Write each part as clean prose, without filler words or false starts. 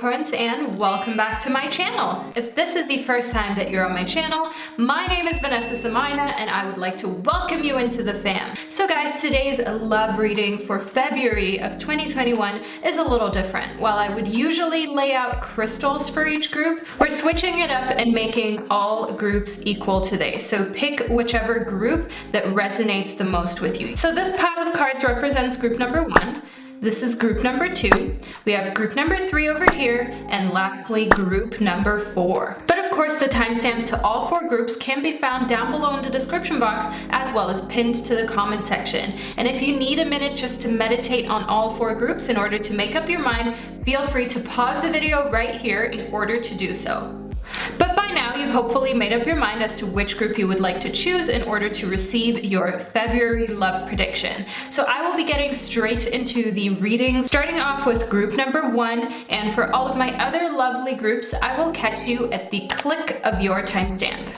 unicorns, and welcome back to my channel. If this is the first time that you're on my channel, my name is Vanessa and I, and I would like to welcome you into the fam. So guys, today's love reading for February of 2021 is a little different. While I would usually lay out crystals for each group, we're switching it up and making all groups equal today. So pick whichever group that resonates the most with you. So this pile of cards represents group number 1. This is group number 2. We have group number 3 over here, and lastly, group number 4. But of course, the timestamps to all 4 groups can be found down below in the description box, as well as pinned to the comment section. And if you need a minute just to meditate on all 4 groups in order to make up your mind, feel free to pause the video right here in order to do so. But by now, you've hopefully made up your mind as to which group you would like to choose in order to receive your February love prediction. So I will be getting straight into the reading, starting off with group number 1, and for all of my other lovely groups, I will catch you at the click of your timestamp.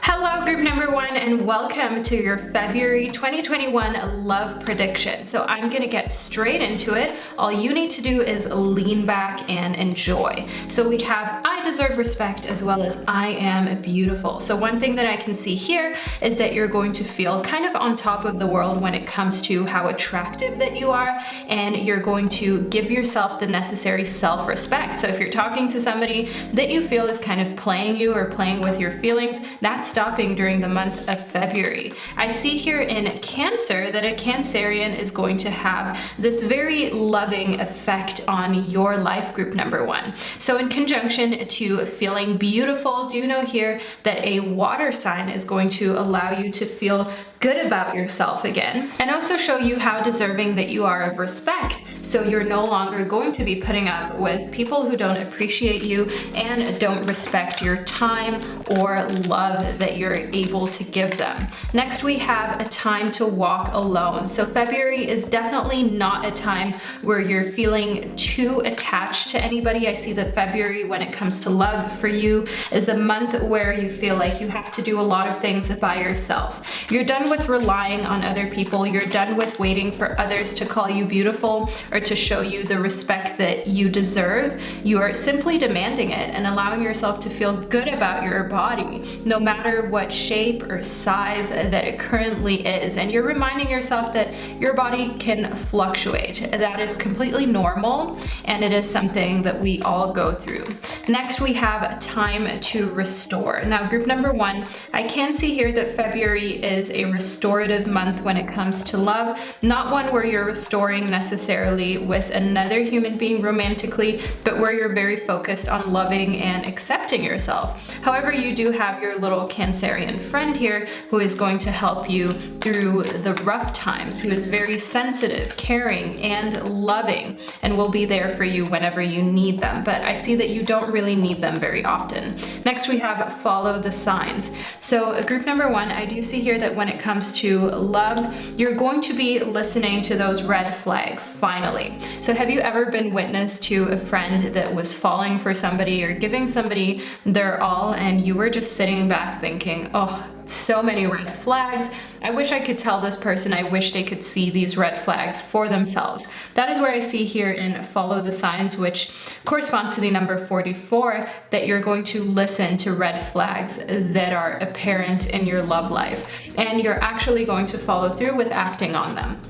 Hello group number 1, and welcome to your February 2021 love prediction. So I'm gonna get straight into it. All you need to do is lean back and enjoy. So we have I deserve respect as well as I am beautiful. So one thing that I can see here is that you're going to feel kind of on top of the world when it comes to how attractive that you are, and you're going to give yourself the necessary self-respect. So if you're talking to somebody that you feel is kind of playing you or playing with your feelings, that's stopping during the month of February. I see here in Cancer that a Cancerian is going to have this very loving effect on your life, group number 1. So in conjunction to feeling beautiful, do know here that a water sign is going to allow you to feel good about yourself again, and also show you how deserving that you are of respect. So you're no longer going to be putting up with people who don't appreciate you and don't respect your time or love that you're able to give them. Next, we have a time to walk alone. So February is definitely not a time where you're feeling too attached to anybody. I see that February, when it comes to love for you, is a month where you feel like you have to do a lot of things by yourself. You're done with relying on other people. You're done with waiting for others to call you beautiful or to show you the respect that you deserve. You are simply demanding it and allowing yourself to feel good about your body, no matter what shape or size that it currently is. And you're reminding yourself that your body can fluctuate. That is completely normal, and it is something that we all go through. Next, we have time to restore. Now, group number 1, I can see here that February is a restorative month when it comes to love, not one where you're restoring necessarily with another human being romantically, but where you're very focused on loving and accepting yourself. However, you do have your little Cancerian friend here who is going to help you through the rough times, who is very sensitive, caring, and loving, and will be there for you whenever you need them. But I see that you don't really need them very often. Next, we have follow the signs. So group number 1, I do see here that when it comes to love, you're going to be listening to those red flags, finally. So have you ever been witness to a friend that was falling for somebody or giving somebody their all, and you were just sitting back thinking, oh, so many red flags. I wish I could tell this person, I wish they could see these red flags for themselves. That is where I see here in Follow the Signs, which corresponds to the number 44, that you're going to listen to red flags that are apparent in your love life, and you're actually going to follow through with acting on them.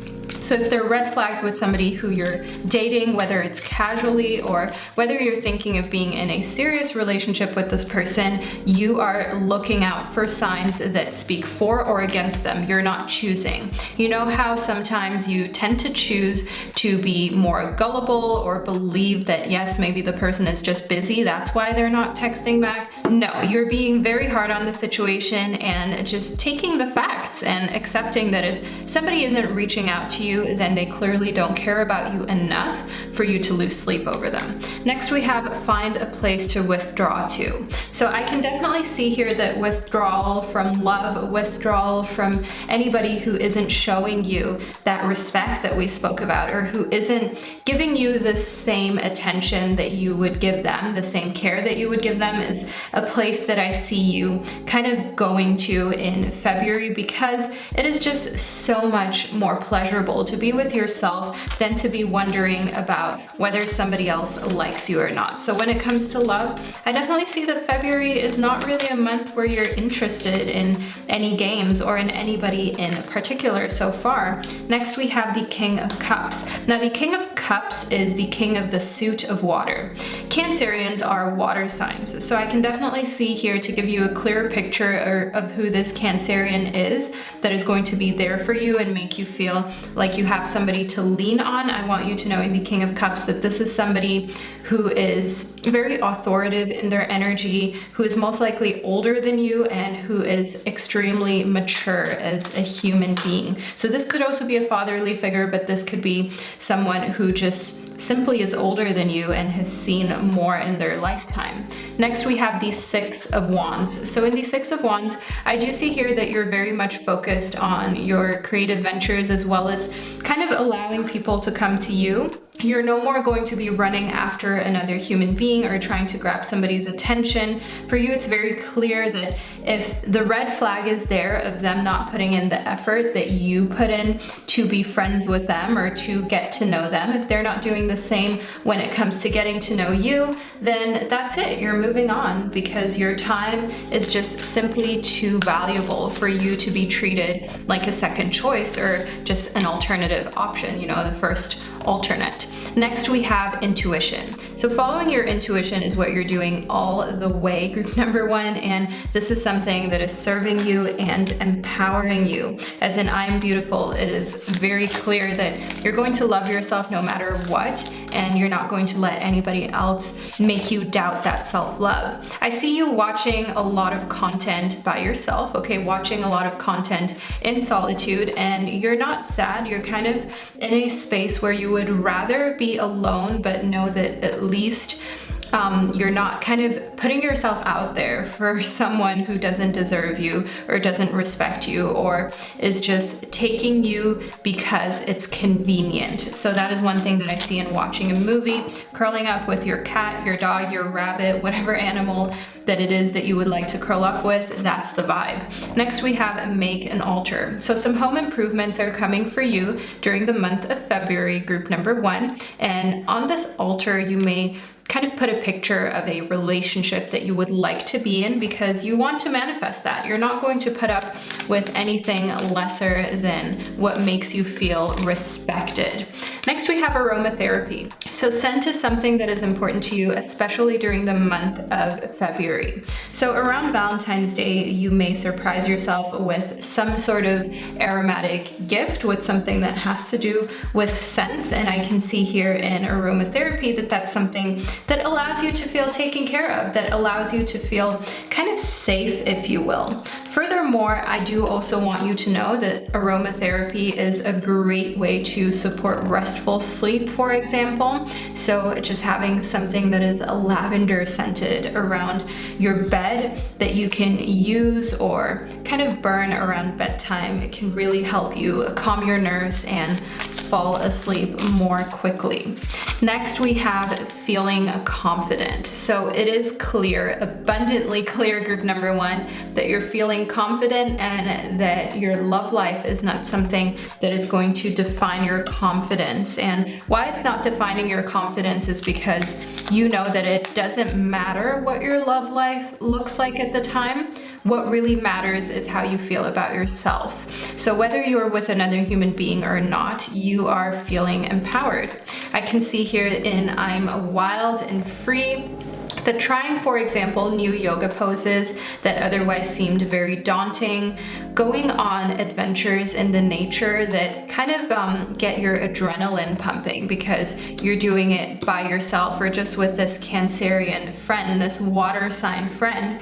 So if there are red flags with somebody who you're dating, whether it's casually or whether you're thinking of being in a serious relationship with this person, you are looking out for signs that speak for or against them. You're not choosing. You know how sometimes you tend to choose to be more gullible or believe that, yes, maybe the person is just busy, that's why they're not texting back? No, you're being very hard on the situation and just taking the facts and accepting that if somebody isn't reaching out to you, then they clearly don't care about you enough for you to lose sleep over them. Next, we have find a place to withdraw to. So I can definitely see here that withdrawal from love, withdrawal from anybody who isn't showing you that respect that we spoke about, or who isn't giving you the same attention that you would give them, the same care that you would give them, is a place that I see you kind of going to in February, because it is just so much more pleasurable comfortable to be with yourself than to be wondering about whether somebody else likes you or not. So when it comes to love, I definitely see that February is not really a month where you're interested in any games or in anybody in particular so far. Next, we have the King of Cups. Now, the King of Cups is the king of the suit of water. Cancerians are water signs, so I can definitely see here, to give you a clearer picture of who this Cancerian is that is going to be there for you and make you feel like you have somebody to lean on. I want you to know in the King of Cups that this is somebody who is very authoritative in their energy, who is most likely older than you, and who is extremely mature as a human being. So this could also be a fatherly figure, but this could be someone who just simply is older than you and has seen more in their lifetime. Next, we have the Six of Wands. So in the Six of Wands, I do see here that you're very much focused on your creative ventures, as well as kind of allowing people to come to you. You're no more going to be running after another human being or trying to grab somebody's attention. For you, it's very clear that if the red flag is there of them not putting in the effort that you put in to be friends with them or to get to know them, if they're not doing the same when it comes to getting to know you, then that's it. You're moving on, because your time is just simply too valuable for you to be treated like a second choice or just an alternative option, you know, the first alternate. Next, we have intuition. So following your intuition is what you're doing all the way, group number one, and this is something that is serving you and empowering you. As in, I am beautiful, it is very clear that you're going to love yourself no matter what, and you're not going to let anybody else make you doubt that self-love. I see you watching a lot of content by yourself, okay, watching a lot of content in solitude, and you're not sad. You're kind of in a space where you would rather be alone, but know that at least you're not kind of putting yourself out there for someone who doesn't deserve you or doesn't respect you or is just taking you because it's convenient. So that is one thing that I see in watching a movie, curling up with your cat, your dog, your rabbit, whatever animal that it is that you would like to curl up with. That's the vibe. Next, we have make an altar. So some home improvements are coming for you during the month of February, group number one. And on this altar, you may kind of put a picture of a relationship that you would like to be in, because you want to manifest that. You're not going to put up with anything lesser than what makes you feel respected. Next, we have aromatherapy. So scent is something that is important to you, especially during the month of February. So around Valentine's Day, you may surprise yourself with some sort of aromatic gift, with something that has to do with scents. And I can see here in aromatherapy that that's something that allows you to feel taken care of, that allows you to feel kind of safe, if you will. Furthermore, I do also want you to know that aromatherapy is a great way to support restful sleep, for example. So just having something that is lavender scented around your bed that you can use or kind of burn around bedtime, it can really help you calm your nerves and fall asleep more quickly. Next, we have feeling confident. So it is clear, abundantly clear, group number one, that you're feeling confident and that your love life is not something that is going to define your confidence. And why it's not defining your confidence is because you know that it doesn't matter what your love life looks like at the time. What really matters is how you feel about yourself. So whether you're with another human being or not, you are feeling empowered. I can see here in I'm wild and free that trying, for example, new yoga poses that otherwise seemed very daunting, going on adventures in the nature that kind of get your adrenaline pumping because you're doing it by yourself or just with this Cancerian friend, this water sign friend,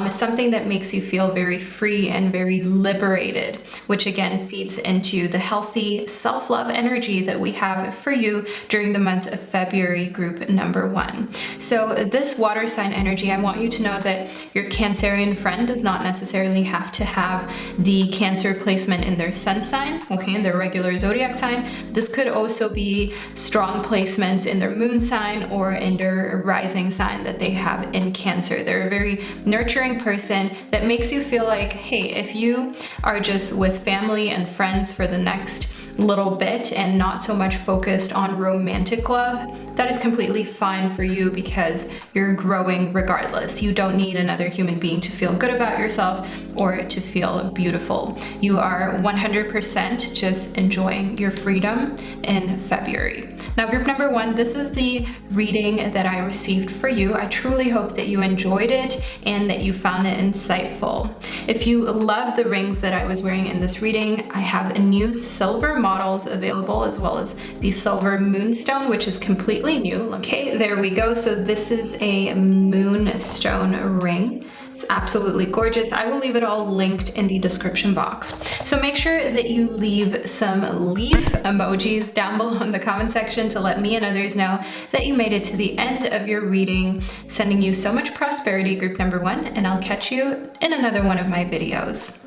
is something that makes you feel very free and very liberated, which again feeds into the healthy self-love energy that we have for you during the month of February, group number one. So this water sign energy, I want you to know that your Cancerian friend does not necessarily have to have the Cancer placement in their sun sign, okay, in their regular zodiac sign. This could also be strong placements in their moon sign or in their rising sign that they have in Cancer. They're a very nurturing person that makes you feel like, hey, if you are just with family and friends for the next little bit and not so much focused on romantic love, that is completely fine for you because you're growing regardless. You don't need another human being to feel good about yourself or to feel beautiful. You are 100% just enjoying your freedom in February. Now, group number 1, this is the reading that I received for you. I truly hope that you enjoyed it and that you found it insightful. If you love the rings that I was wearing in this reading, I have new silver models available, as well as the silver moonstone, which is completely new. Okay, there we go. So this is a moonstone ring. It's absolutely gorgeous. I will leave it all linked in the description box. So make sure that you leave some leaf emojis down below in the comment section to let me and others know that you made it to the end of your reading. Sending you so much prosperity, group number 1, and I'll catch you in another one of my videos.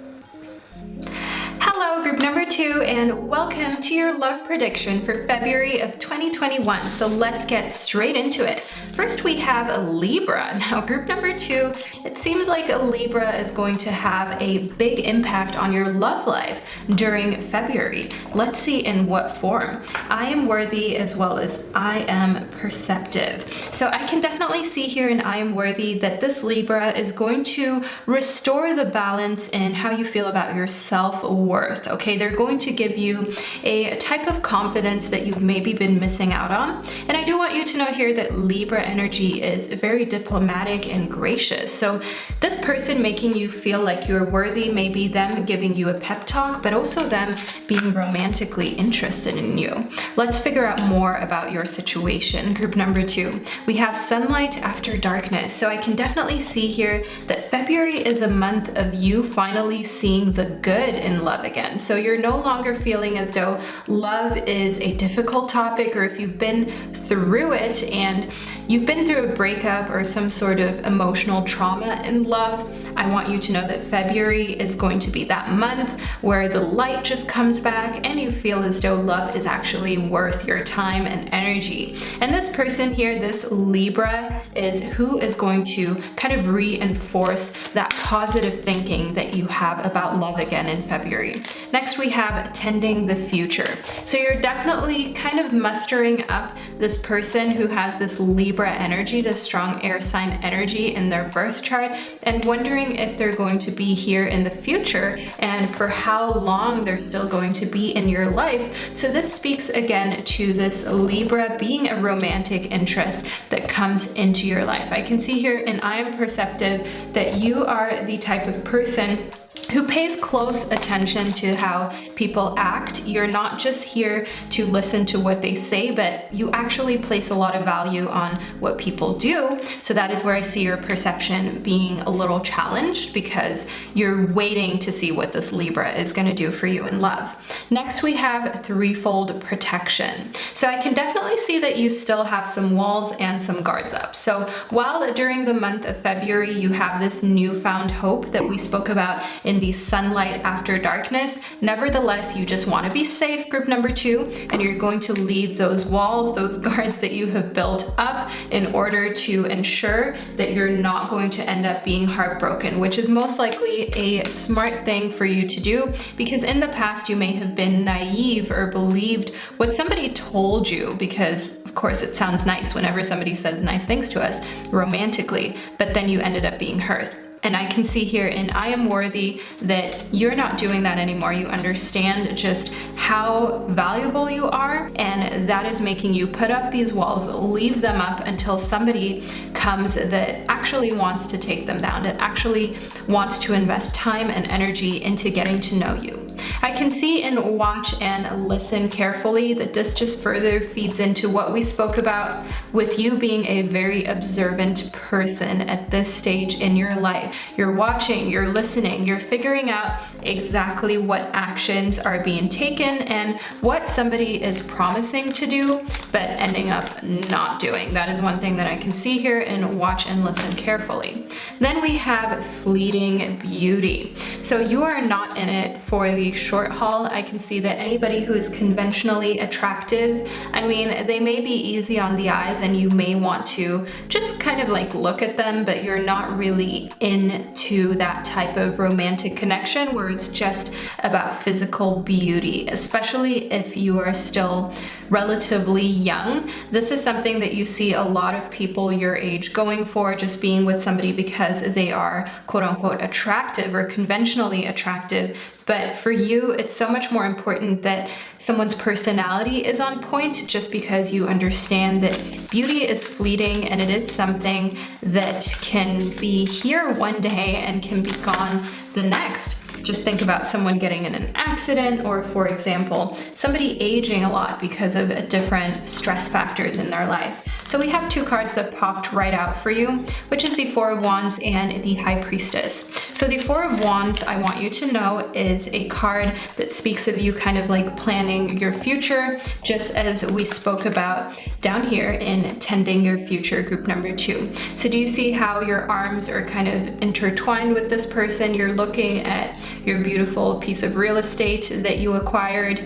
Hello, group number 2, and welcome to your love prediction for February of 2021. So let's get straight into it. First, we have a Libra. Now, group number 2, it seems like a Libra is going to have a big impact on your love life during February. Let's see in what form. I am worthy as well as I am perceptive. So I can definitely see here in I am worthy that this Libra is going to restore the balance in how you feel about your self-worth. Okay, they're going to give you a type of confidence that you've maybe been missing out on. And I do want you to know here that Libra energy is very diplomatic and gracious. So this person making you feel like you're worthy, maybe them giving you a pep talk, but also them being romantically interested in you. Let's figure out more about your situation. Group number 2, we have sunlight after darkness. So I can definitely see here that February is a month of you finally seeing the good in love again. So you're no longer feeling as though love is a difficult topic, or if you've been through it and you've been through a breakup or some sort of emotional trauma in love, I want you to know that February is going to be that month where the light just comes back and you feel as though love is actually worth your time and energy. And this person here, this Libra, is who is going to kind of reinforce that positive thinking that you have about love again in February. Next, we have tending the future. So you're definitely kind of mustering up this person who has this Libra energy, this strong air sign energy in their birth chart, and wondering if they're going to be here in the future and for how long they're still going to be in your life. So this speaks again to this Libra being a romantic interest that comes into your life. I can see here, and I am perceptive, that you are the type of person who pays close attention to how people act. You're not just here to listen to what they say, but you actually place a lot of value on what people do. So that is where I see your perception being a little challenged, because you're waiting to see what this Libra is going to do for you in love. Next, we have threefold protection. So I can definitely see that you still have some walls and some guards up. So while during the month of February you have this newfound hope that we spoke about in the sunlight after darkness, nevertheless, you just want to be safe, group number 2, and you're going to leave those walls, those guards that you have built up, in order to ensure that you're not going to end up being heartbroken, which is most likely a smart thing for you to do, because in the past you may have been naive or believed what somebody told you, because of course it sounds nice whenever somebody says nice things to us romantically, but then you ended up being hurt. And I can see here in I am worthy that you're not doing that anymore. You understand just how valuable you are, and that is making you put up these walls, leave them up until somebody comes that actually wants to take them down, that actually wants to invest time and energy into getting to know you. I can see and watch and listen carefully that this just further feeds into what we spoke about with you being a very observant person at this stage in your life. You're watching, you're listening, you're figuring out exactly what actions are being taken and what somebody is promising to do, but ending up not doing. That is one thing that I can see here and watch and listen carefully. Then we have fleeting beauty. So you are not in it for the the short haul, I can see that anybody who is conventionally attractive, I mean, they may be easy on the eyes and you may want to just kind of like look at them, but you're not really into that type of romantic connection where it's just about physical beauty, especially if you are still relatively young. This is something that you see a lot of people your age going for, just being with somebody because they are quote unquote attractive or conventionally attractive. But for you, it's so much more important that someone's personality is on point, just because you understand that beauty is fleeting and it is something that can be here one day and can be gone the next. Just think about someone getting in an accident, or for example, somebody aging a lot because of different stress factors in their life. So we have two cards that popped right out for you, which is the Four of Wands and the High Priestess. So the Four of Wands, I want you to know, is a card that speaks of you kind of like planning your future, just as we spoke about down here in Tending Your Future, group number 2. So do you see how your arms are kind of intertwined with this person? You're looking at your beautiful piece of real estate that you acquired,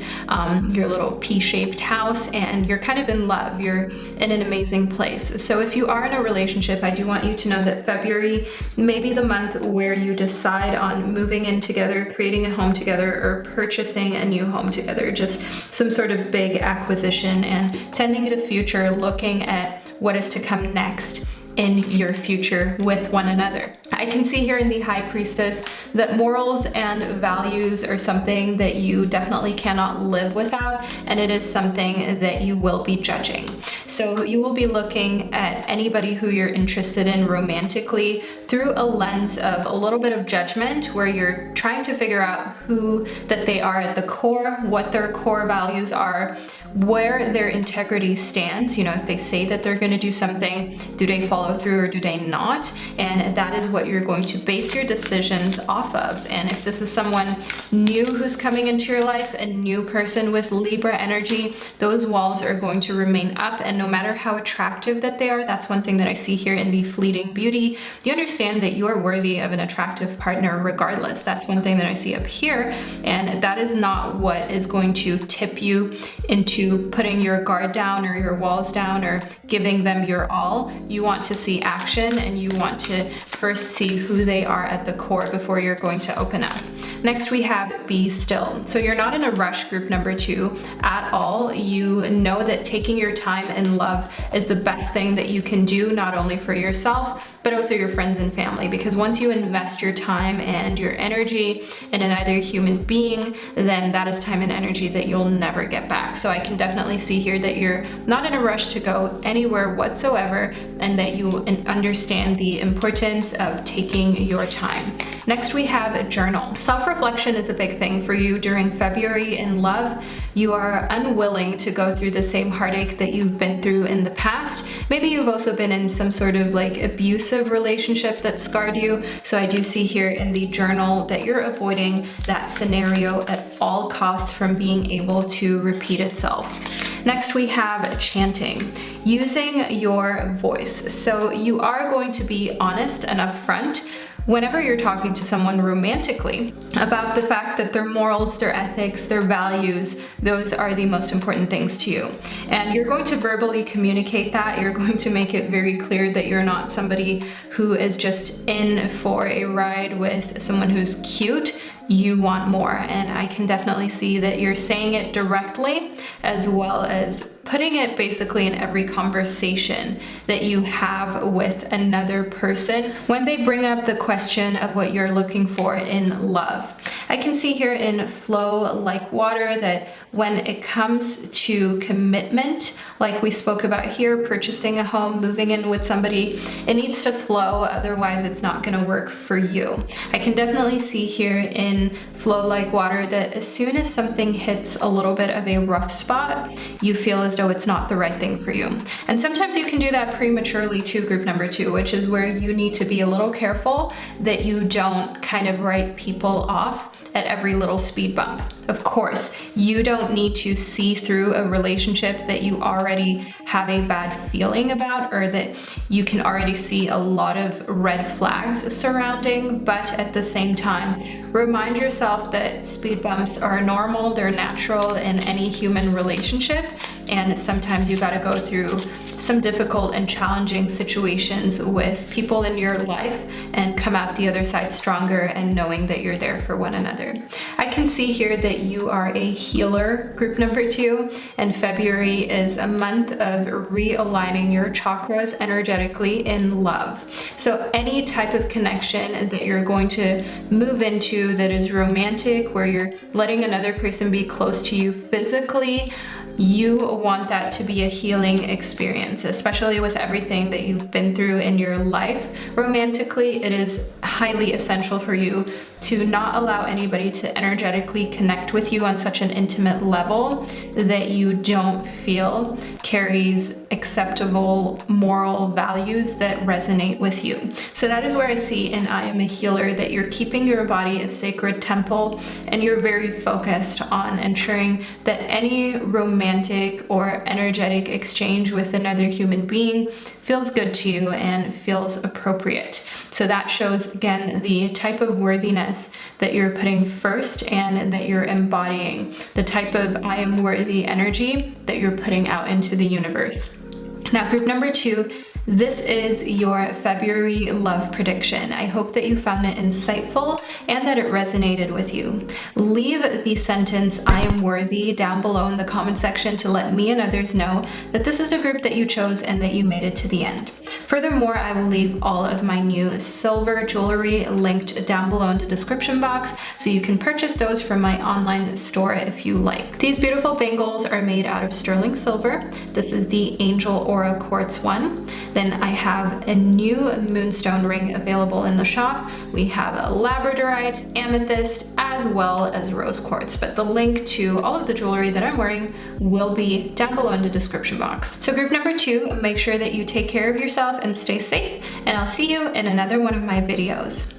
your little P-shaped house, and you're kind of in love. You're in an amazing place. So if you are in a relationship, I do want you to know that February may be the month where you decide on moving in together, creating a home together, or purchasing a new home together, just some sort of big acquisition, and tending to the future, looking at what is to come next in your future with one another. I can see here in the High Priestess that morals and values are something that you definitely cannot live without, and it is something that you will be judging. So you will be looking at anybody who you're interested in romantically through a lens of a little bit of judgment, where you're trying to figure out who that they are at the core, what their core values are, where their integrity stands. You know, if they say that they're going to do something, do they follow through or do they not? And that is what you're going to base your decisions off of. And if this is someone new who's coming into your life, a new person with Libra energy, those walls are going to remain up. And no matter how attractive that they are, that's one thing that I see here in the fleeting beauty. You understand that you are worthy of an attractive partner regardless. That's one thing that I see up here. And that is not what is going to tip you into putting your guard down or your walls down or giving them your all. You want to see action, and you want to first see who they are at the core before you're going to open up. Next, we have Be Still. So you're not in a rush, group number 2, at all. You know that taking your time in love is the best thing that you can do, not only for yourself, but also your friends and family, because once you invest your time and your energy in another human being, then that is time and energy that you'll never get back. So I can definitely see here that you're not in a rush to go anywhere whatsoever, and that you understand the importance of taking your time. Next, we have a journal. Self-reflection is a big thing for you during February in love. You are unwilling to go through the same heartache that you've been through in the past. Maybe you've also been in some sort of like abusive relationship that scarred you. So I do see here in the journal that you're avoiding that scenario at all costs from being able to repeat itself. Next, we have chanting, using your voice. So you are going to be honest and upfront whenever you're talking to someone romantically about the fact that their morals, their ethics, their values, those are the most important things to you. And you're going to verbally communicate that. You're going to make it very clear that you're not somebody who is just in for a ride with someone who's cute. You want more. And I can definitely see that you're saying it directly, as well as putting it basically in every conversation that you have with another person when they bring up the question of what you're looking for in love. I can see here in Flow Like Water that when it comes to commitment, like we spoke about here, purchasing a home, moving in with somebody, it needs to flow, otherwise it's not going to work for you. I can definitely see here in Flow Like Water that as soon as something hits a little bit of a rough spot, you feel as though it's not the right thing for you. And sometimes you can do that prematurely too, group number 2, which is where you need to be a little careful that you don't kind of write people off at every little speed bump. Of course, you don't need to see through a relationship that you already have a bad feeling about or that you can already see a lot of red flags surrounding, but at the same time, remind yourself that speed bumps are normal, they're natural in any human relationship, and sometimes you gotta go through some difficult and challenging situations with people in your life and come out the other side stronger and knowing that you're there for one another. I can see here that you are a healer, group number 2, and February is a month of realigning your chakras energetically in love. So any type of connection that you're going to move into that is romantic, where you're letting another person be close to you physically, you want that to be a healing experience, especially with everything that you've been through in your life. Romantically, it is highly essential for you to not allow anybody to energetically connect with you on such an intimate level that you don't feel carries acceptable moral values that resonate with you. So that is where I see in I Am a Healer that you're keeping your body a sacred temple, and you're very focused on ensuring that any romantic or energetic exchange with another human being feels good to you and feels appropriate. So that shows, again, the type of worthiness that you're putting first and that you're embodying, the type of I am worthy energy that you're putting out into the universe. Now, group number 2, this is your February love prediction. I hope that you found it insightful and that it resonated with you. Leave the sentence, I am worthy, down below in the comment section to let me and others know that this is the group that you chose and that you made it to the end. Furthermore, I will leave all of my new silver jewelry linked down below in the description box so you can purchase those from my online store if you like. These beautiful bangles are made out of sterling silver. This is the Angel Aura Quartz one. Then I have a new moonstone ring available in the shop. We have a labradorite, amethyst, as well as rose quartz. But the link to all of the jewelry that I'm wearing will be down below in the description box. So group number 2, make sure that you take care of yourself and stay safe, and I'll see you in another one of my videos.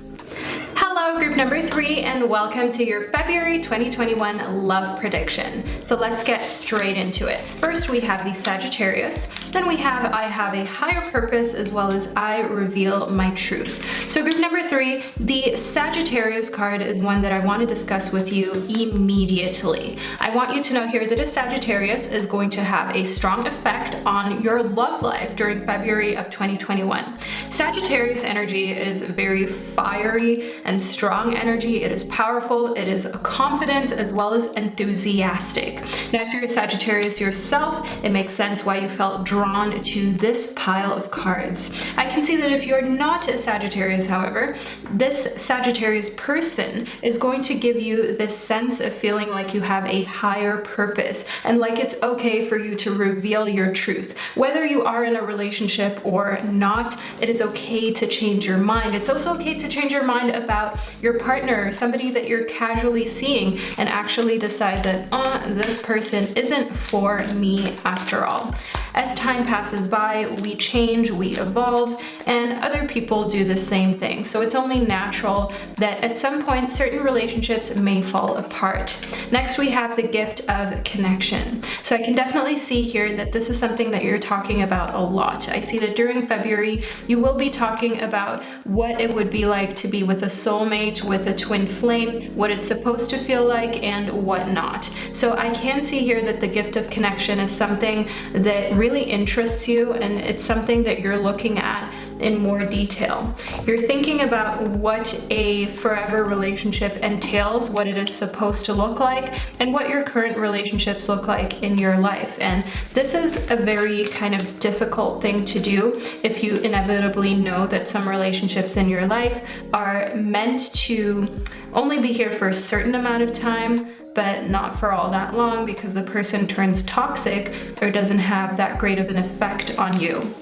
Hello, group number 3, and welcome to your February 2021 love prediction. So let's get straight into it. First, we have the Sagittarius. Then we have I have a higher purpose, as well as I reveal my truth. So group number 3, the Sagittarius card is one that I want to discuss with you immediately. I want you to know here that a Sagittarius is going to have a strong effect on your love life during February of 2021. Sagittarius energy is very fiery and strong energy. It is powerful, it is confident, as well as enthusiastic. Now, if you're a Sagittarius yourself, it makes sense why you felt drawn to this pile of cards. I can see that if you're not a Sagittarius, however, this Sagittarius person is going to give you this sense of feeling like you have a higher purpose and like it's okay for you to reveal your truth. Whether you are in a relationship or not, it is okay to change your mind. It's also okay to change your mind about your partner, somebody that you're casually seeing, and actually decide that, this person isn't for me after all. As time passes by, we change, we evolve, and other people do the same thing. So it's only natural that at some point certain relationships may fall apart. Next, we have the gift of connection. So I can definitely see here that this is something that you're talking about a lot. I see that during February, you will be talking about what it would be like to be with a soulmate, with a twin flame, what it's supposed to feel like, and what not. So I can see here that the gift of connection is something that really interests you, and it's something that you're looking at in more detail. You're thinking about what a forever relationship entails, what it is supposed to look like, and what your current relationships look like in your life. And this is a very kind of difficult thing to do if you inevitably know that some relationships in your life are meant to only be here for a certain amount of time, but not for all that long, because the person turns toxic or doesn't have that great of an effect on you.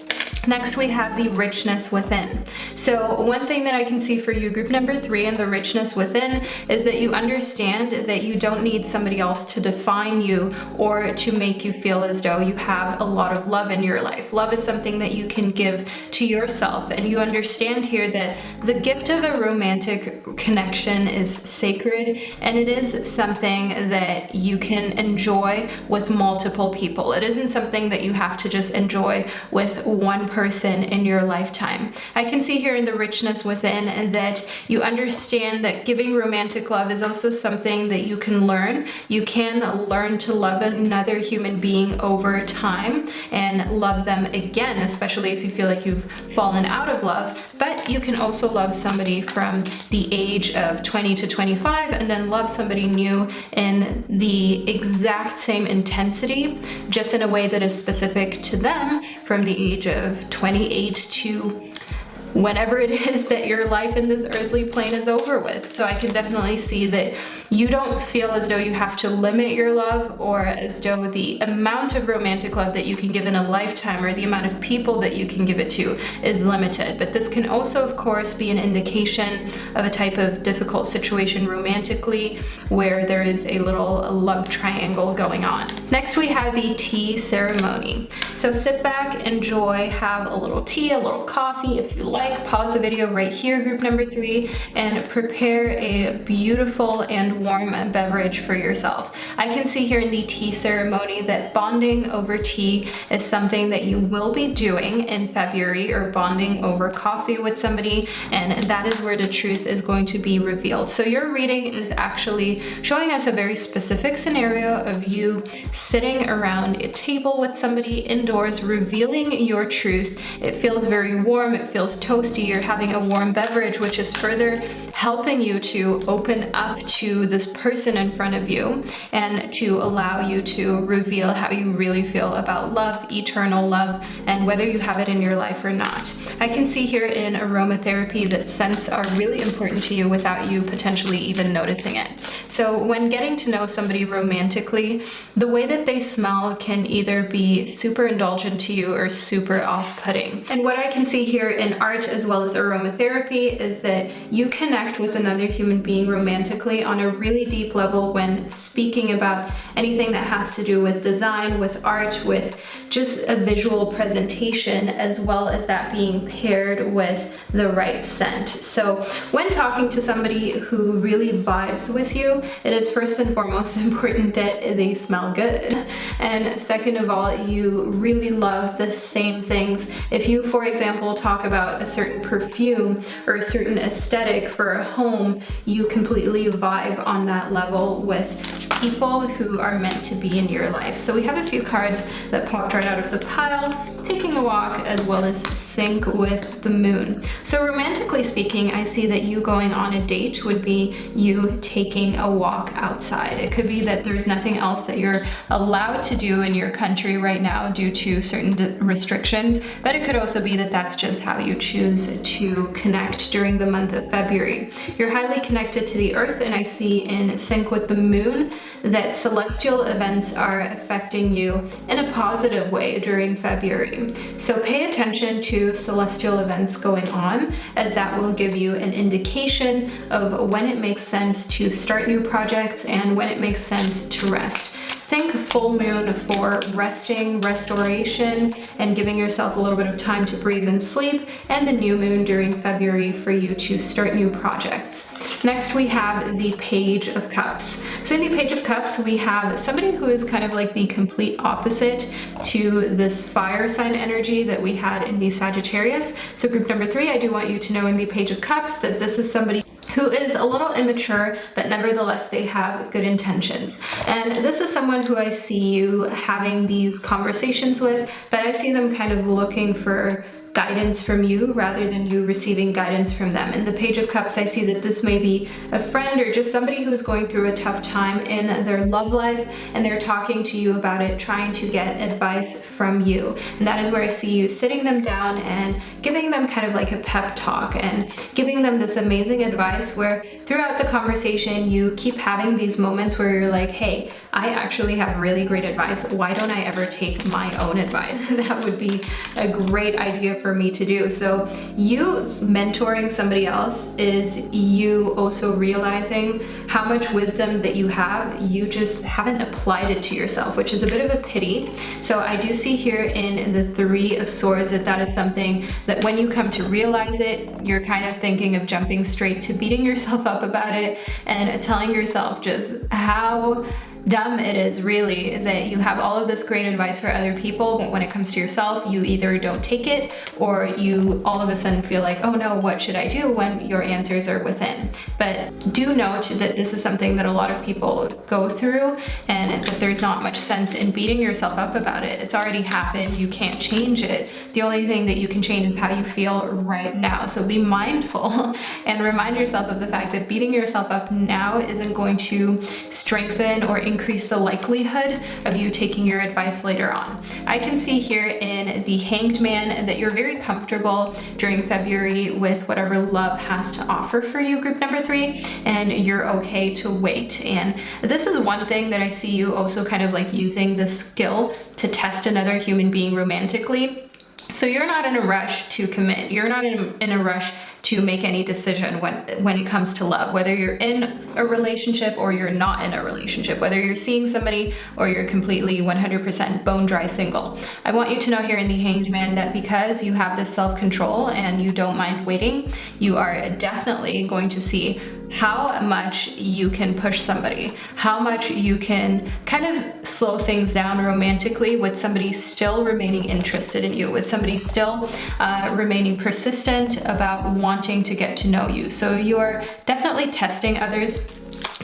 Next, we have the richness within. So one thing that I can see for you, group number 3, and the richness within, is that you understand that you don't need somebody else to define you or to make you feel as though you have a lot of love in your life. Love is something that you can give to yourself, and you understand here that the gift of a romantic connection is sacred, and it is something that you can enjoy with multiple people. It isn't something that you have to just enjoy with one person in your lifetime. I can see here in the richness within that you understand that giving romantic love is also something that you can learn. You can learn to love another human being over time and love them again, especially if you feel like you've fallen out of love. But you can also love somebody from the age of 20 to 25 and then love somebody new in the exact same intensity, just in a way that is specific to them from the age of 28 to whenever it is that your life in this earthly plane is over with. So I can definitely see that you don't feel as though you have to limit your love, or as though the amount of romantic love that you can give in a lifetime or the amount of people that you can give it to is limited. But this can also, of course, be an indication of a type of difficult situation romantically where there is a little love triangle going on. Next, we have the tea ceremony. So sit back, enjoy, have a little tea, a little coffee if you like. Pause the video right here, group number 3, and prepare a beautiful and warm beverage for yourself. I can see here in the tea ceremony that bonding over tea is something that you will be doing in February, or bonding over coffee with somebody, and that is where the truth is going to be revealed. So your reading is actually showing us a very specific scenario of you sitting around a table with somebody indoors, revealing your truth. It feels very warm, it feels toasty, you're having a warm beverage, which is further helping you to open up to this person in front of you and to allow you to reveal how you really feel about love, eternal love, and whether you have it in your life or not. I can see here in aromatherapy that scents are really important to you without you potentially even noticing it. So when getting to know somebody romantically, the way that they smell can either be super indulgent to you or super off-putting. And what I can see here in art as well as aromatherapy is that you connect with another human being romantically on a really deep level when speaking about anything that has to do with design, with art, with just a visual presentation, as well as that being paired with the right scent. So when talking to somebody who really vibes with you, it is first and foremost important that they smell good. And second of all, you really love the same things. If you, for example, talk about a certain perfume or a certain aesthetic for a home, you completely vibe on that level with people who are meant to be in your life. So we have a few cards that popped right out of the pile: taking a walk, as well as sync with the moon. So romantically speaking, I see that you going on a date would be you taking a walk outside. It could be that there's nothing else that you're allowed to do in your country right now due to certain restrictions, but it could also be that that's just how you choose to connect during the month of February. You're highly connected to the earth, and I see in sync with the moon that celestial events are affecting you in a positive way during February. So pay attention to celestial events going on, as that will give you an indication of when it makes sense to start new projects and when it makes sense to rest. Think full moon for resting, restoration, and giving yourself a little bit of time to breathe and sleep, and the new moon during February for you to start new projects. Next, we have the Page of Cups. So in the Page of Cups, we have somebody who is kind of like the complete opposite to this fire sign energy that we had in the Sagittarius. So group number 3, I do want you to know in the Page of Cups that this is somebody who is a little immature, but nevertheless they have good intentions. And this is someone who I see you having these conversations with, but I see them kind of looking for guidance from you rather than you receiving guidance from them. In the Page of Cups, I see that this may be a friend or just somebody who's going through a tough time in their love life, and they're talking to you about it, trying to get advice from you. And that is where I see you sitting them down and giving them kind of like a pep talk and giving them this amazing advice where throughout the conversation you keep having these moments where you're like, hey, I actually have really great advice. Why don't I ever take my own advice? That would be a great idea for me to do. So you mentoring somebody else is you also realizing how much wisdom that you have, you just haven't applied it to yourself, which is a bit of a pity. So I do see here in the Three of Swords that is something that when you come to realize it, you're kind of thinking of jumping straight to beating yourself up about it and telling yourself just how dumb it is really that you have all of this great advice for other people, but when it comes to yourself, you either don't take it or you all of a sudden feel like, oh no, what should I do, when your answers are within. But do note that this is something that a lot of people go through and that there's not much sense in beating yourself up about it. It's already happened, you can't change it. The only thing that you can change is how you feel right now. So be mindful and remind yourself of the fact that beating yourself up now isn't going to strengthen or increase the likelihood of you taking your advice later on. I can see here in the Hanged Man that you're very comfortable during February with whatever love has to offer for you, group number 3, and you're okay to wait. And this is one thing that I see you also kind of like using the skill to test another human being romantically. So you're not in a rush to commit. You're not in a rush to make any decision when it comes to love, whether you're in a relationship or you're not in a relationship, whether you're seeing somebody or you're completely 100% bone dry single. I want you to know here in the Hanged Man that because you have this self-control and you don't mind waiting, you are definitely going to see how much you can push somebody, how much you can kind of slow things down romantically with somebody still remaining interested in you, with somebody still remaining persistent about wanting to get to know you. So you're definitely testing others.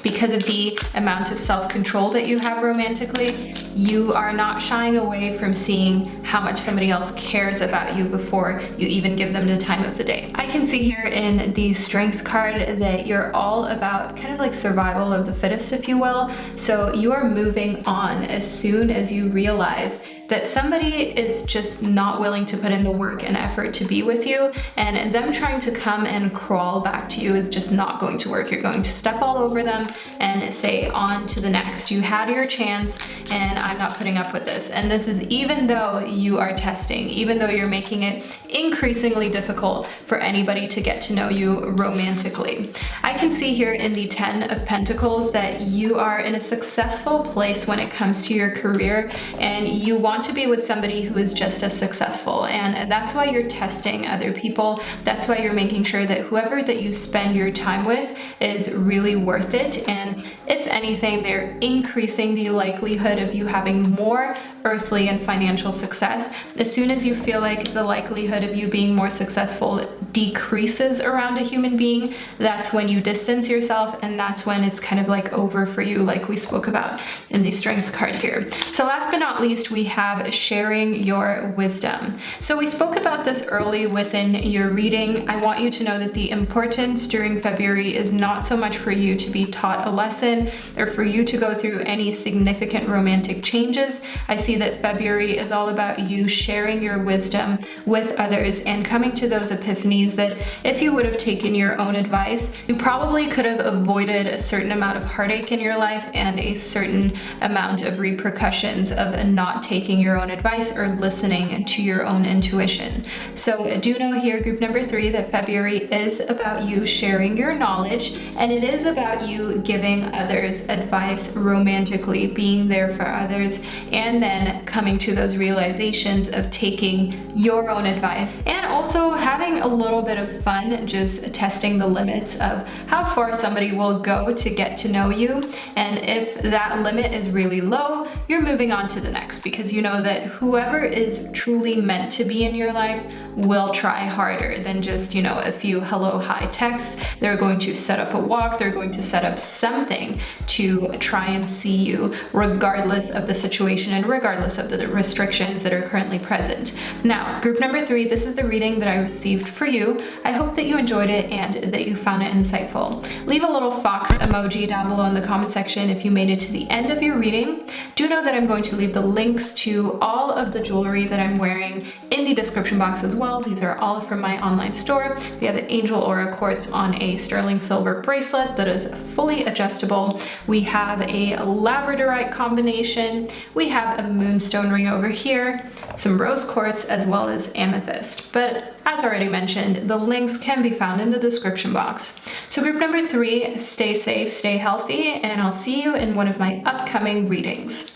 Because of the amount of self-control that you have romantically, you are not shying away from seeing how much somebody else cares about you before you even give them the time of the day. I can see here in the Strength card that you're all about kind of like survival of the fittest, if you will. So you are moving on as soon as you realize that somebody is just not willing to put in the work and effort to be with you, and them trying to come and crawl back to you is just not going to work. You're going to step all over them and say on to the next. You had your chance and I'm not putting up with this. And this is even though you are testing, even though you're making it increasingly difficult for anybody to get to know you romantically. I can see here in the Ten of Pentacles that you are in a successful place when it comes to your career, and you want to be with somebody who is just as successful, and that's why you're testing other people. That's why you're making sure that whoever that you spend your time with is really worth it, and if anything, they're increasing the likelihood of you having more earthly and financial success. As soon as you feel like the likelihood of you being more successful decreases around a human being, that's when you distance yourself, and that's when it's kind of like over for you, like we spoke about in the Strength card here. So last but not least, we have sharing your wisdom. So we spoke about this early within your reading. I want you to know that the importance during February is not so much for you to be taught a lesson or for you to go through any significant romantic changes. I see that February is all about you sharing your wisdom with others and coming to those epiphanies that if you would have taken your own advice, you probably could have avoided a certain amount of heartache in your life and a certain amount of repercussions of not taking your own advice or listening to your own intuition. So do know here, group number 3, that February is about you sharing your knowledge, and it is about you giving others advice romantically, being there for others, and then coming to those realizations of taking your own advice, and also having a little bit of fun just testing the limits of how far somebody will go to get to know you. And if that limit is really low, you're moving on to the next, because you know that whoever is truly meant to be in your life will try harder than just, a few hello, hi texts. They're going to set up a walk, they're going to set up something to try and see you regardless of the situation and regardless of the restrictions that are currently present. Now, group number 3, this is the reading that I received for you. I hope that you enjoyed it and that you found it insightful. Leave a little fox emoji down below in the comment section if you made it to the end of your reading. Do know that I'm going to leave the links to all of the jewelry that I'm wearing in the description box as well. These are all from my online store. We have an Angel Aura quartz on a sterling silver bracelet that is fully adjustable. We have a labradorite combination. We have a moonstone ring over here, some rose quartz, as well as amethyst. But as already mentioned, the links can be found in the description box. So group number 3, stay safe, stay healthy, and I'll see you in one of my upcoming readings.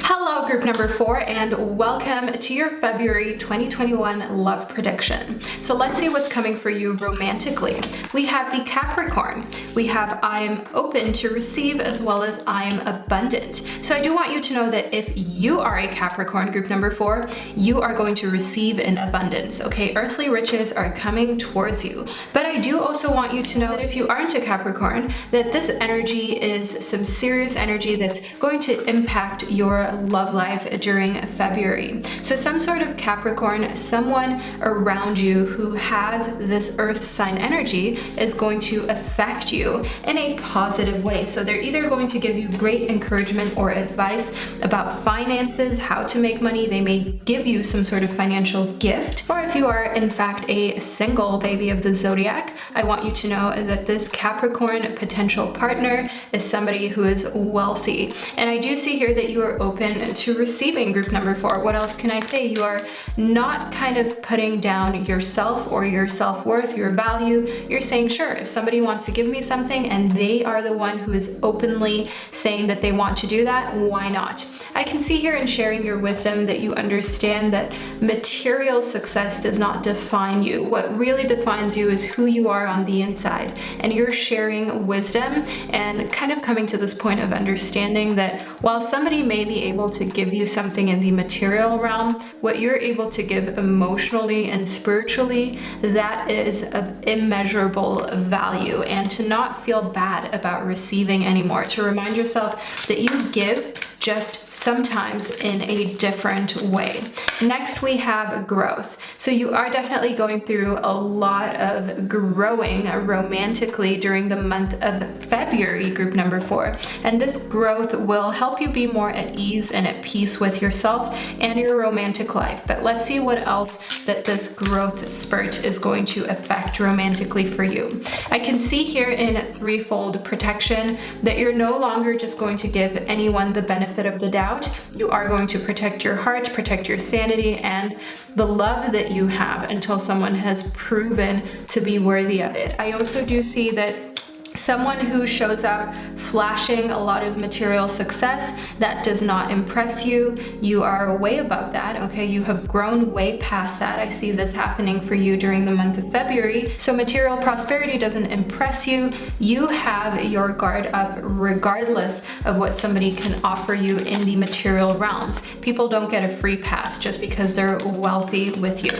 Hello group number 4, and welcome to your February 2021 love prediction. So let's see what's coming for you romantically. We have the Capricorn. We have I am open to receive, as well as I am abundant. So I do want you to know that if you are a Capricorn, group number 4, you are going to receive in abundance, okay? Earthly riches are coming towards you. But I do also want you to know that if you aren't a Capricorn, that this energy is some serious energy that's going to impact your love life during February. So some sort of Capricorn, someone around you who has this earth sign energy is going to affect you in a positive way. So they're either going to give you great encouragement or advice about finances, how to make money. They may give you some sort of financial gift. Or if you are in fact a single baby of the zodiac, I want you to know that this Capricorn potential partner is somebody who is wealthy. And I do see here that you are open to receiving, group number 4. What else can I say? You are not kind of putting down yourself or your self-worth, your value. You're saying, sure, if somebody wants to give me something and they are the one who is openly saying that they want to do that, why not? I can see here in sharing your wisdom that you understand that material success does not define you. What really defines you is who you are on the inside. And you're sharing wisdom and kind of coming to this point of understanding that while somebody may be able to give you something in the material realm, what you're able to give emotionally and spiritually, that is of immeasurable value. And to not feel bad about receiving anymore, to remind yourself that you give just sometimes in a different way. Next, we have growth. So you are definitely going through a lot of growing romantically during the month of February, group number 4. And this growth will help you be more at ease and at peace with yourself and your romantic life. But let's see what else that this growth spurt is going to affect romantically for you. I can see here in threefold protection that you're no longer just going to give anyone the benefit of the doubt. You are going to protect your heart, protect your sanity, and the love that you have until someone has proven to be worthy of it. I also do see that someone who shows up flashing a lot of material success, that does not impress you. You are way above that, okay? You have grown way past that. I see this happening for you during the month of February. So material prosperity doesn't impress you. You have your guard up regardless of what somebody can offer you in the material realms. People don't get a free pass just because they're wealthy with you.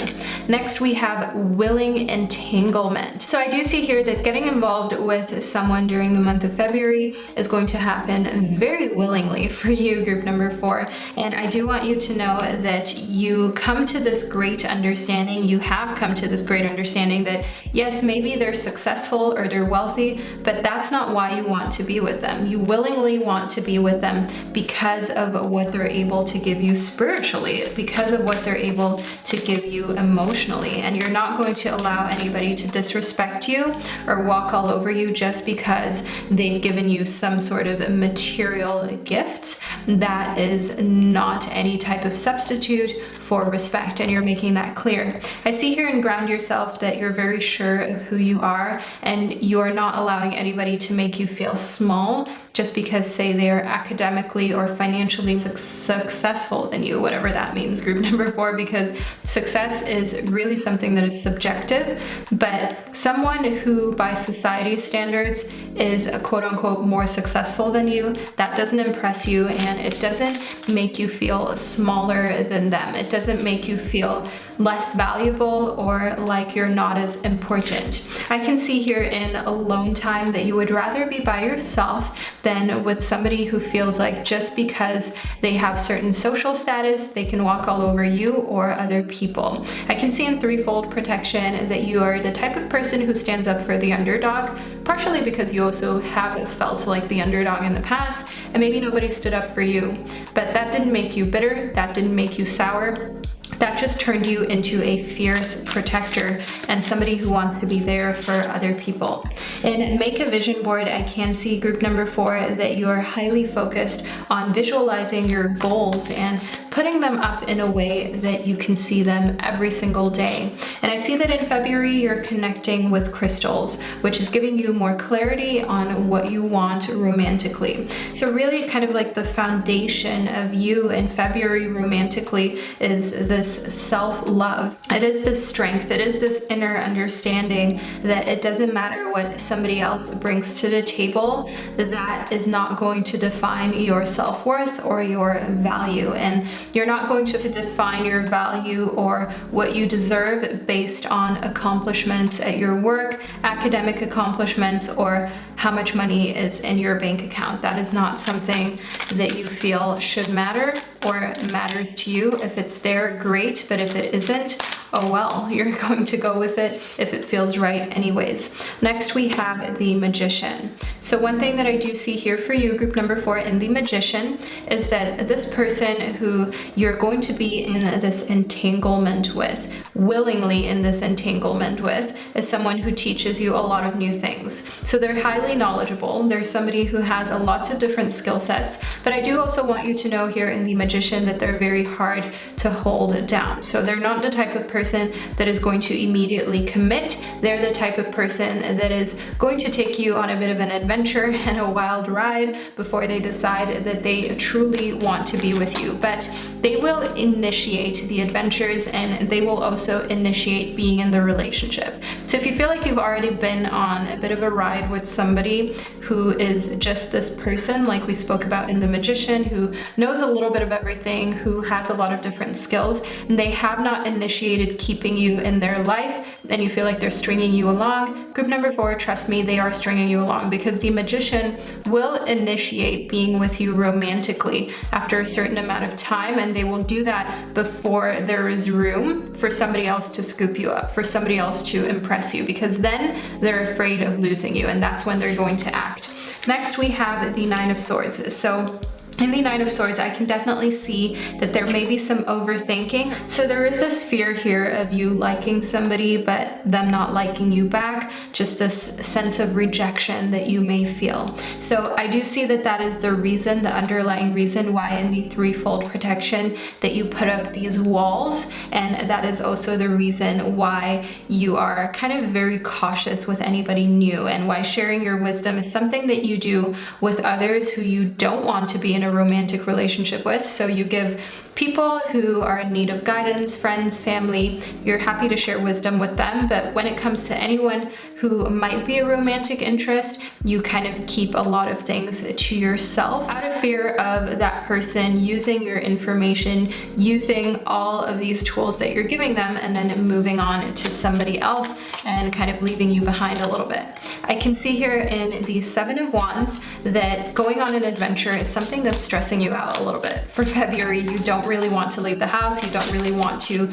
Next, we have willing entanglement. So I do see here that getting involved with someone during the month of February is going to happen very willingly for you, group number 4. And I do want you to know that you come to this great understanding, you have come to this great understanding that yes, maybe they're successful or they're wealthy, but that's not why you want to be with them. You willingly want to be with them because of what they're able to give you spiritually, because of what they're able to give you emotionally. And you're not going to allow anybody to disrespect you or walk all over you just because they've given you some sort of material gift. That is not any type of substitute for respect, and you're making that clear. I see here in Ground Yourself that you're very sure of who you are, and you're not allowing anybody to make you feel small just because, say, they're academically or financially successful than you, whatever that means, group number 4, because success is really something that is subjective. But someone who by society standards is quote unquote more successful than you, that doesn't impress you, and it doesn't make you feel smaller than them. It doesn't make you feel less valuable or like you're not as important. I can see here in alone time that you would rather be by yourself than with somebody who feels like just because they have certain social status, they can walk all over you or other people. I can see in threefold protection that you are the type of person who stands up for the underdog, part partially because you also have felt like the underdog in the past, and maybe nobody stood up for you. But that didn't make you bitter, that didn't make you sour. That just turned you into a fierce protector and somebody who wants to be there for other people. In Make a Vision Board, I can see group number 4 that you are highly focused on visualizing your goals and putting them up in a way that you can see them every single day. And I see that in February you're connecting with crystals, which is giving you more clarity on what you want romantically. So really kind of like the foundation of you in February romantically is this self-love. It is this strength, it is this inner understanding that it doesn't matter what somebody else brings to the table, that is not going to define your self-worth or your value. And you're not going to define your value or what you deserve based on accomplishments at your work, academic accomplishments, or how much money is in your bank account. That is not something that you feel should matter or matters to you. If it's there, great, but if it isn't, oh well, you're going to go with it if it feels right anyways. Next we have the Magician. So one thing that I do see here for you, group number 4 in the Magician, is that this person who you're going to be in this entanglement with, willingly in this entanglement with, is someone who teaches you a lot of new things. So they're highly knowledgeable. They're somebody who has lots of different skill sets, but I do also want you to know here in the Magician that they're very hard to hold down. So they're not the type of person that is going to immediately commit. They're the type of person that is going to take you on a bit of an adventure and a wild ride before they decide that they truly want to be with you. But they will initiate the adventures and they will also initiate being in the relationship. So if you feel like you've already been on a bit of a ride with somebody who is just this person, like we spoke about in the Magician, who knows a little bit of everything, who has a lot of different skills, and they have not initiated keeping you in their life, and you feel like they're stringing you along, group number 4, trust me, they are stringing you along, because the Magician will initiate being with you romantically after a certain amount of time, and they will do that before there is room for somebody else to scoop you up, for somebody else to impress you, because then they're afraid of losing you, and that's when they're going to act. Next we have the Nine of Swords. So in the Nine of Swords, I can definitely see that there may be some overthinking. So there is this fear here of you liking somebody, but them not liking you back, just this sense of rejection that you may feel. So I do see that that is the reason, the underlying reason why in the threefold protection that you put up these walls. And that is also the reason why you are kind of very cautious with anybody new, and why sharing your wisdom is something that you do with others who you don't want to be in a romantic relationship with. So you give people who are in need of guidance, friends, family, you're happy to share wisdom with them, but when it comes to anyone who might be a romantic interest, you kind of keep a lot of things to yourself out of fear of that person using your information, using all of these tools that you're giving them, and then moving on to somebody else and kind of leaving you behind a little bit. I can see here in the Seven of Wands that going on an adventure is something that's stressing you out a little bit. For February, you don't really want to leave the house, you don't really want to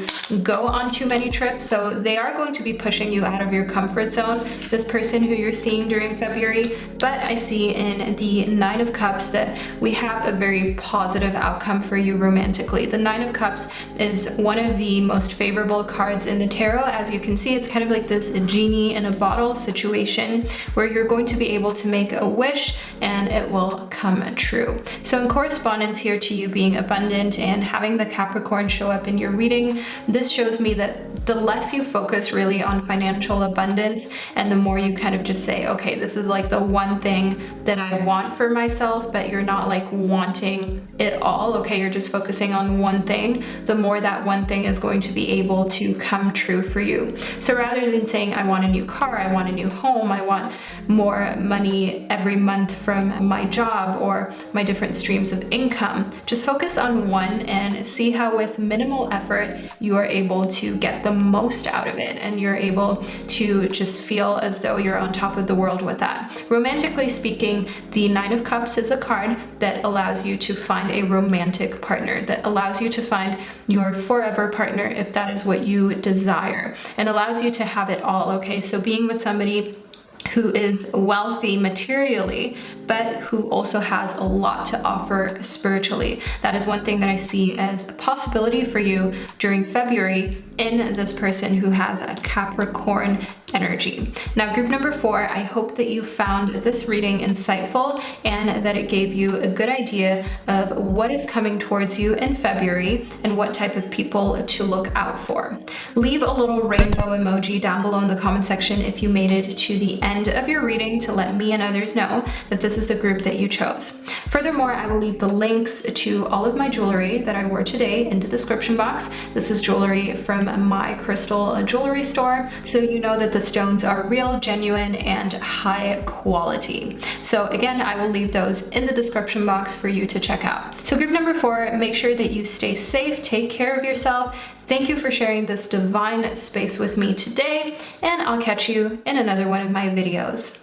go on too many trips, so they are going to be pushing you out of your comfort zone, this person who you're seeing during February. But I see in the Nine of Cups that we have a very positive outcome for you romantically. The Nine of Cups is one of the most favorable cards in the tarot. As you can see, it's kind of like this genie in a bottle situation where you're going to be able to make a wish and it will come true. So in correspondence here to you being abundant and having the Capricorn show up in your reading, this shows me that the less you focus really on financial abundance and the more you kind of just say, okay, this is like the one thing that I want for myself, but you're not like wanting it all, okay, you're just focusing on one thing, the more that one thing is going to be able to come true for you. So rather than saying, I want a new car, I want a new home, I want more money every month from my job or my different streams of income, just focus on one and see how with minimal effort you are able to get the most out of it, and you're able to just feel as though you're on top of the world with that. Romantically speaking, the Nine of Cups is a card that allows you to find a romantic partner, that allows you to find your forever partner if that is what you desire, and allows you to have it all, okay? So being with somebody who is wealthy materially, but who also has a lot to offer spiritually. That is one thing that I see as a possibility for you during February in this person who has a Capricorn energy. Now, group number 4, I hope that you found this reading insightful and that it gave you a good idea of what is coming towards you in February and what type of people to look out for. Leave a little rainbow emoji down below in the comment section if you made it to the end of your reading to let me and others know that this is the group that you chose. Furthermore, I will leave the links to all of my jewelry that I wore today in the description box. This is jewelry from my crystal jewelry store, so you know that the stones are real, genuine, and high quality. So again, I will leave those in the description box for you to check out. So group number 4, make sure that you stay safe, take care of yourself. Thank you for sharing this divine space with me today, and I'll catch you in another one of my videos.